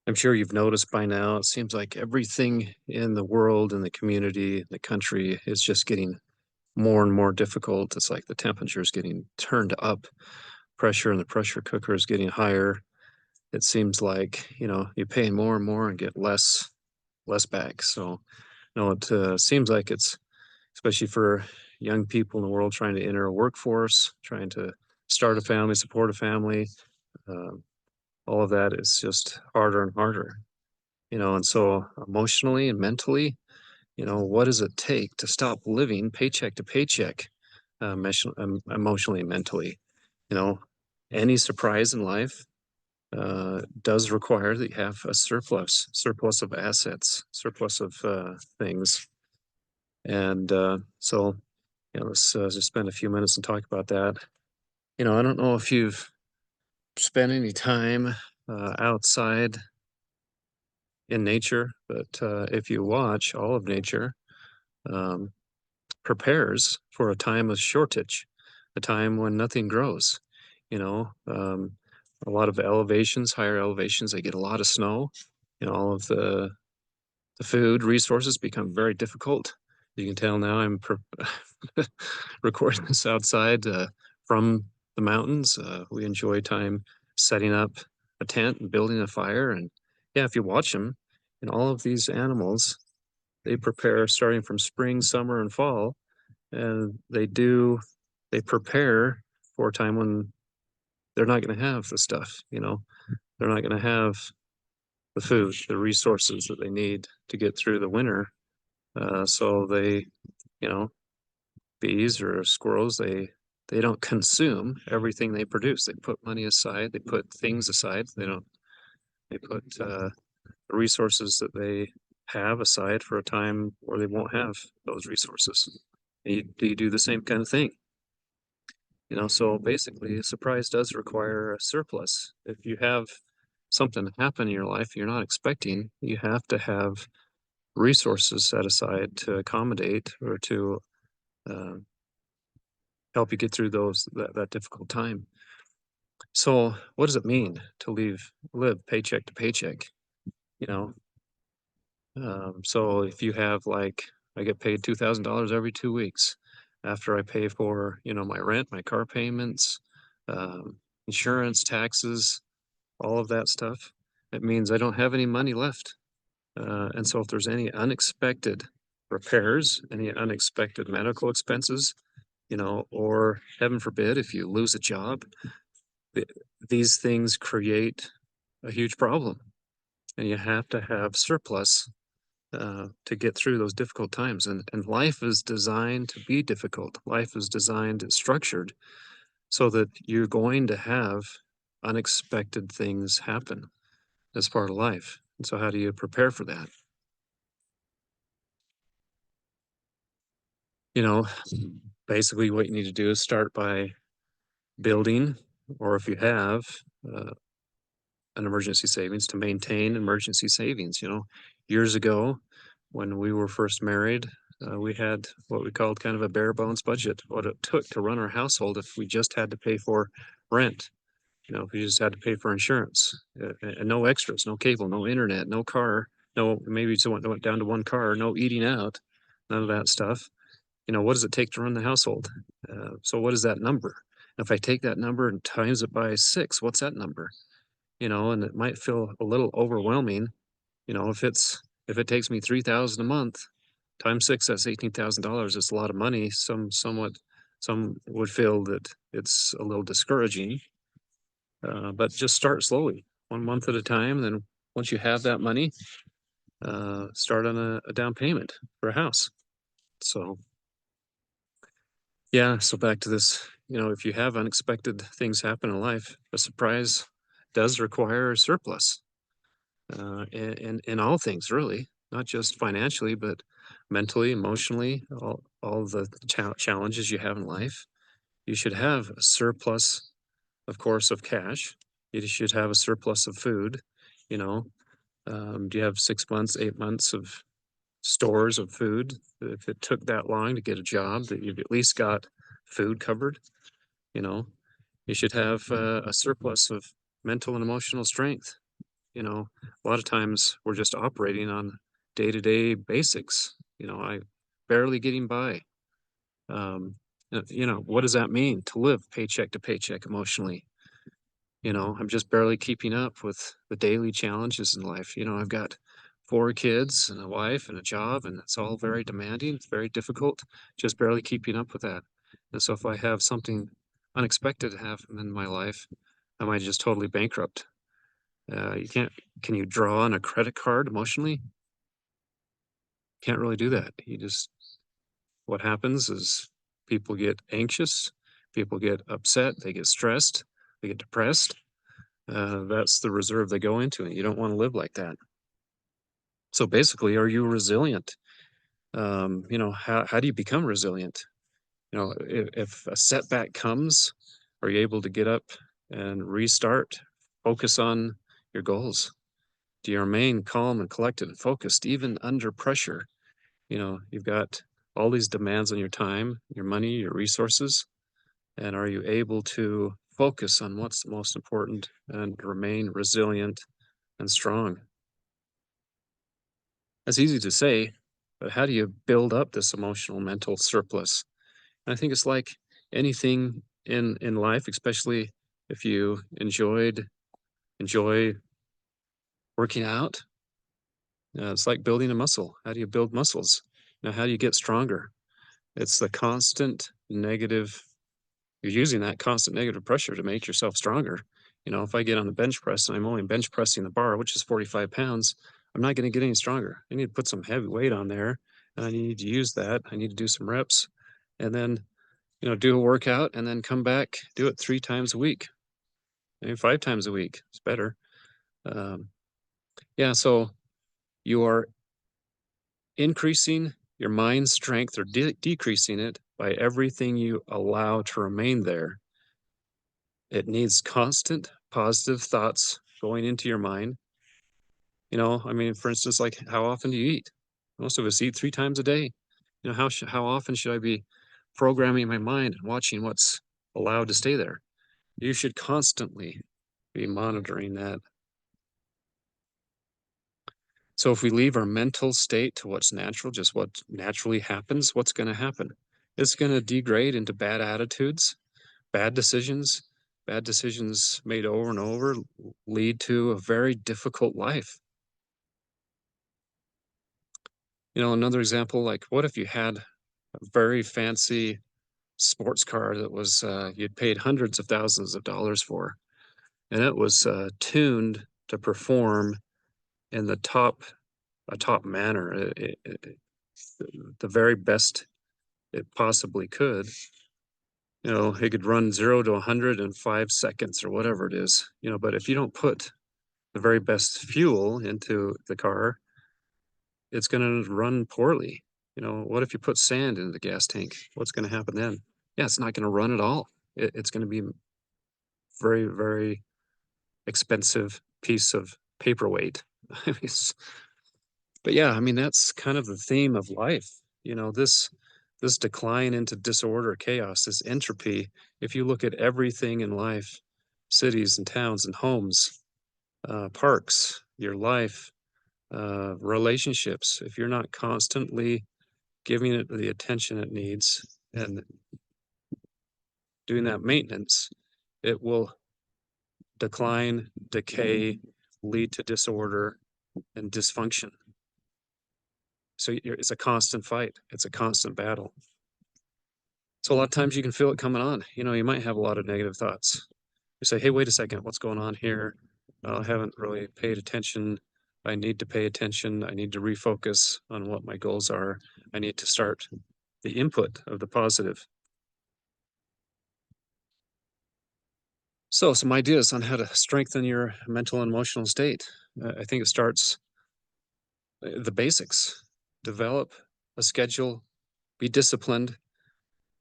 I'm sure you've noticed by now, it seems like everything in the world, in the community, the country is just getting more and more difficult. It's like the temperature is getting turned up, pressure in the pressure cooker is getting higher. It seems like, you pay more and more and get less back. So, it seems like it's especially for young people in the world trying to enter a workforce, trying to start a family, support a family. Um, all of that is just harder and harder. And so emotionally and mentally, what does it take to stop living paycheck to paycheck, emotionally and mentally? You know, any surprise in life does require that you have a surplus of assets, surplus of things. And so, let's just spend a few minutes and talk about that. I don't know if you've spent any time outside in nature, but if you watch all of nature, um, prepares for a time of shortage, a time when nothing grows. You know, um, a lot of elevations, higher elevations, they get a lot of snow. All of the food resources become very difficult. You can tell now recording this outside from the mountains. We enjoy time setting up a tent and building a fire. And yeah, if you watch them, and all of these animals, they prepare starting from spring, summer, and fall, and they prepare for a time when they're not going to have the stuff. They're not going to have the food, the resources that they need to get through the winter. So they, you know, bees or squirrels, they don't consume everything they produce. They put money aside, they put things aside. They put the resources that they have aside for a time where they won't have those resources. Do you do the same kind of thing? So basically, a surprise does require a surplus. If you have something happen in your life you're not expecting, you have to have resources set aside to accommodate or to uh, help you get through that difficult time. So, what does it mean to live paycheck to paycheck? You know, so if you have like, I get paid $2,000 every 2 weeks after I pay for my rent, my car payments, insurance, taxes, all of that stuff. It means I don't have any money left. And so if there's any unexpected repairs, any unexpected medical expenses, or heaven forbid, if you lose a job, th- these things create a huge problem. And you have to have surplus to get through those difficult times. And life is designed to be difficult. Life is designed, structured so that you're going to have unexpected things happen. As part of life. And so how do you prepare for that? You know, basically what you need to do is start by building, or if you have uh, an emergency savings, to maintain emergency savings. Years ago when we were first married, we had what we called kind of a bare bones budget, what it took to run our household if we just had to pay for rent. If you just had to pay for insurance and no extras, no cable, no internet, no car, no, maybe just went down to one car, no eating out, none of that stuff. What does it take to run the household? So what is that number? If I take that number and times it by six, what's that number? And it might feel a little overwhelming. If it takes me 3,000 a month times six, that's $18,000. It's a lot of money. Some would feel that it's a little discouraging, but just start slowly, 1 month at a time. Then once you have that money, start on a down payment for a house. So yeah, so back to this, if you have unexpected things happen in life, a surprise does require a surplus, in all things really, not just financially, but mentally, emotionally, all the challenges you have in life. You should have a surplus, of course, of cash. You should have a surplus of food. You know, do you have 6 months, 8 months of stores of food? If it took that long to get a job, that you've at least got food covered. You know, you should have a surplus of mental and emotional strength. A lot of times we're just operating on day-to-day basics. I barely getting by. Um, what does that mean to live paycheck to paycheck emotionally? I'm just barely keeping up with the daily challenges in life. I've got four kids and a wife and a job, and it's all very demanding. It's very difficult, just barely keeping up with that. And so if I have something unexpected happen in my life, I might just totally bankrupt. You can't, can you draw on a credit card emotionally? Can't really do that. What happens is people get anxious, people get upset, they get stressed, they get depressed. That's the reserve they go into, and you don't want to live like that. So basically, are you resilient? How do you become resilient? If a setback comes, are you able to get up and restart, focus on your goals? Do you remain calm and collected and focused even under pressure? You've got all these demands on your time, your money, your resources, and are you able to focus on what's most important and remain resilient and strong? That's easy to say, but how do you build up this emotional mental surplus? And I think it's like anything in life, especially if you enjoy working out. It's like building a muscle. How do you build muscles? Now, how do you get stronger? It's the constant negative. You're using that constant negative pressure to make yourself stronger. If I get on the bench press and I'm only bench pressing the bar, which is 45 pounds, I'm not going to get any stronger. I need to put some heavy weight on there, and I need to use that. I need to do some reps, and then do a workout, and then come back, do it 3 times a week, maybe 5 times a week. It's better. Um, yeah. So you are increasing your mind's strength or decreasing it by everything you allow to remain there. It needs constant positive thoughts going into your mind. I mean, for instance, like how often do you eat? Most of us eat 3 times a day. How often should I be programming my mind and watching what's allowed to stay there? You should constantly be monitoring that. So if we leave our mental state to what's natural, just what naturally happens, what's going to happen? It's going to degrade into bad attitudes, bad decisions. Bad decisions made over and over lead to a very difficult life. Another example, like what if you had a very fancy sports car that was you'd paid hundreds of thousands of dollars for, and it was tuned to perform in a top manner, the very best it possibly could. It could run 0 to 100 in 5 seconds or whatever it is. But if you don't put the very best fuel into the car, it's going to run poorly. What if you put sand in the gas tank? What's going to happen then? Yeah, it's not going to run at all. It's going to be very, very expensive piece of paperweight. I mean, but yeah, I mean, that's kind of the theme of life. This decline into disorder, chaos, this entropy. If you look at everything in life, cities and towns and homes, parks, your life, relationships, if you're not constantly giving it the attention it needs and doing that maintenance, it will decline, decay, lead to disorder and dysfunction. So it's a constant fight. It's a constant battle. So a lot of times you can feel it coming on. You might have a lot of negative thoughts. You say, hey, wait a second, what's going on here? I haven't really paid attention. I need to pay attention. I need to refocus on what my goals are. I need to start the input of the positive. So, some ideas on how to strengthen your mental and emotional state. I think it starts the basics. Develop a schedule, be disciplined.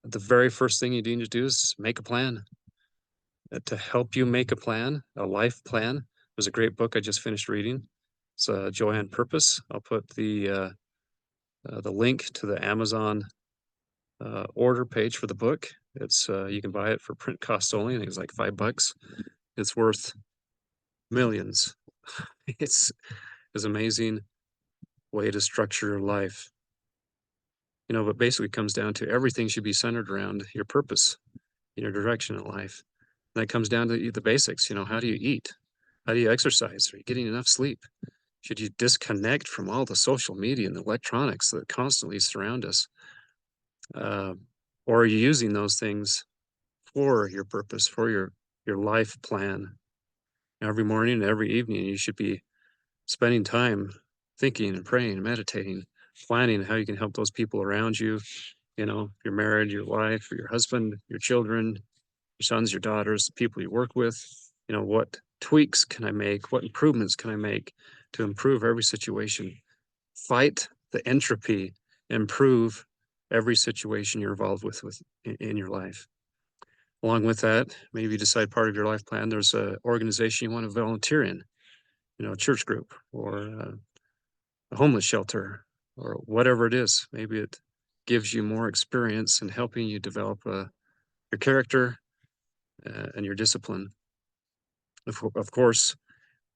The very first thing you need to do is make a plan. To help you make a plan, a life plan. There's a great book I just finished reading. It's Joy on Purpose. I'll put the link to the Amazon order page for the book. It's you can buy it for print costs only. I think it's like $5. It's worth millions. It's is amazing way to structure your life. But basically it comes down to everything should be centered around your purpose, your direction in life. And that comes down to the basics. How do you eat? How do you exercise? Are you getting enough sleep? Should you disconnect from all the social media and the electronics that constantly surround us? Uh, or are you using those things for your purpose, for your life plan? Every morning and every evening, you should be spending time thinking and praying and meditating, planning how you can help those people around you, your marriage, your wife, or your husband, your children, your sons, your daughters, the people you work with. What tweaks can I make? What improvements can I make to improve every situation? Fight the entropy, improve every situation you're involved with in your life. Along with that, maybe decide part of your life plan. There's an organization you want to volunteer in, a church group or a homeless shelter or whatever it is. Maybe it gives you more experience in helping you develop your character and your discipline. Of course,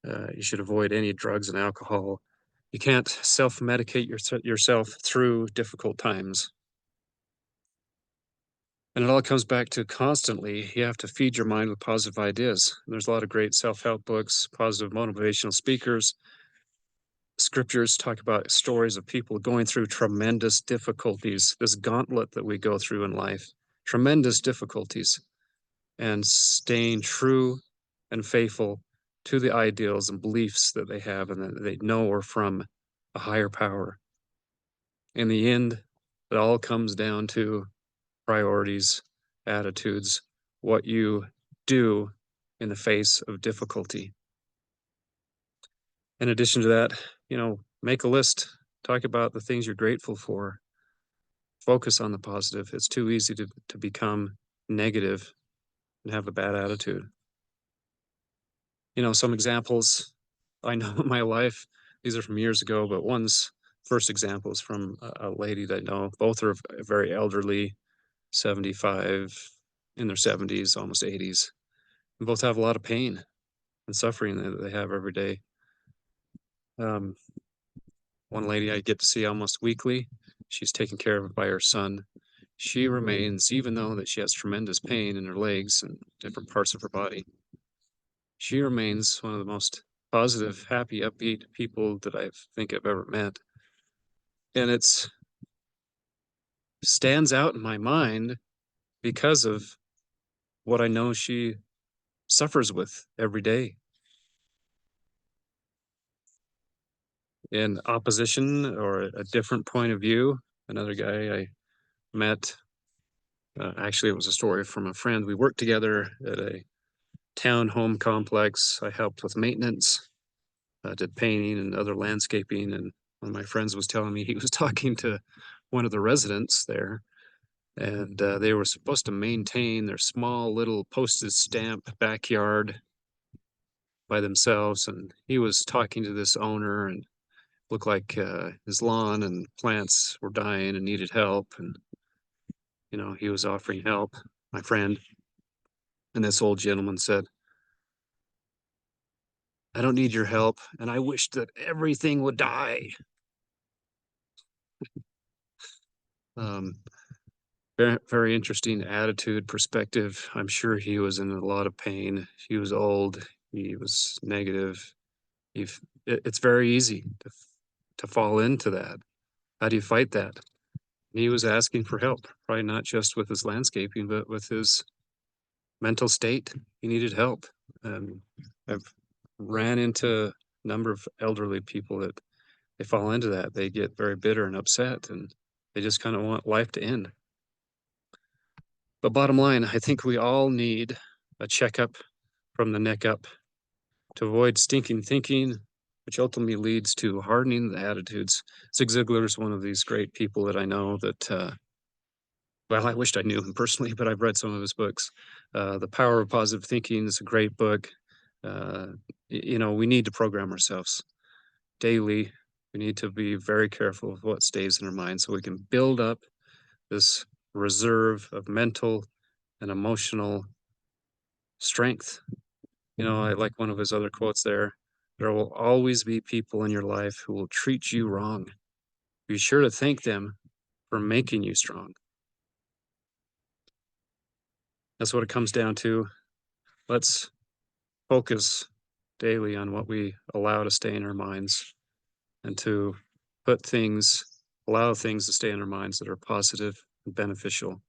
you should avoid any drugs and alcohol. You can't self-medicate yourself through difficult times. And it all comes back to constantly, you have to feed your mind with positive ideas. And there's a lot of great self-help books, positive motivational speakers. Scriptures talk about stories of people going through tremendous difficulties, this gauntlet that we go through in life, tremendous difficulties, and staying true and faithful to the ideals and beliefs that they have and that they know are from a higher power. In the end, it all comes down to priorities, attitudes, what you do in the face of difficulty. In addition to that, make a list, talk about the things you're grateful for, focus on the positive. It's too easy to become negative and have a bad attitude. Some examples I know in my life, these are from years ago, but one's first example is from a lady that I know. Both are very elderly, 75, in their 70s, almost 80s. And both have a lot of pain and suffering that they have every day. Um, One lady I get to see almost weekly, she's taken care of by her son. She remains, even though that she has tremendous pain in her legs and different parts of her body, she remains one of the most positive, happy, upbeat people that I think I've ever met. And it's stands out in my mind because of what I know she suffers with every day. In opposition or a different point of view, another guy I met, actually, it was a story from a friend. We worked together at a townhome complex. I helped with maintenance, did painting and other landscaping. And one of my friends was telling me he was talking to one of the residents there, and they were supposed to maintain their small little postage stamp backyard by themselves. And he was talking to this owner and looked like his lawn and plants were dying and needed help. And, he was offering help, my friend. And this old gentleman said, "I don't need your help, and I wish that everything would die." Um, Very, very interesting attitude, perspective. I'm sure he was in a lot of pain. He was old. He was negative. It's very easy to fall into that. How do you fight that? He was asking for help, probably not just with his landscaping, but with his mental state. He needed help. And I've ran into a number of elderly people that they fall into that. They get very bitter and upset, and they just kind of want life to end. But bottom line, I think we all need a checkup from the neck up to avoid stinking thinking, which ultimately leads to hardening the attitudes. Zig Ziglar is one of these great people that I know that, well, I wished I knew him personally, but I've read some of his books. The Power of Positive Thinking is a great book. Uh, we need to program ourselves daily. We need to be very careful of what stays in our mind so we can build up this reserve of mental and emotional strength. I like one of his other quotes there. There will always be people in your life who will treat you wrong. Be sure to thank them for making you strong. That's what it comes down to. Let's focus daily on what we allow to stay in our minds and to put things, allow things to stay in our minds that are positive and beneficial.